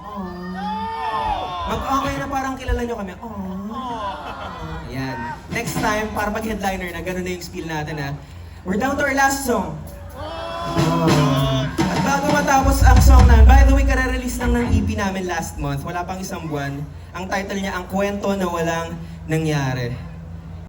song. Mag-okay na parang kilala nyo kami. Yan. Next time, para pag-headliner na, ganun na yung spiel natin ha. We're down to our last song. At bago matapos ang song namin, by the way, kare-release lang ng EP namin last month. Wala pang isang buwan. Ang title niya, Ang Kwento na Walang Nangyari.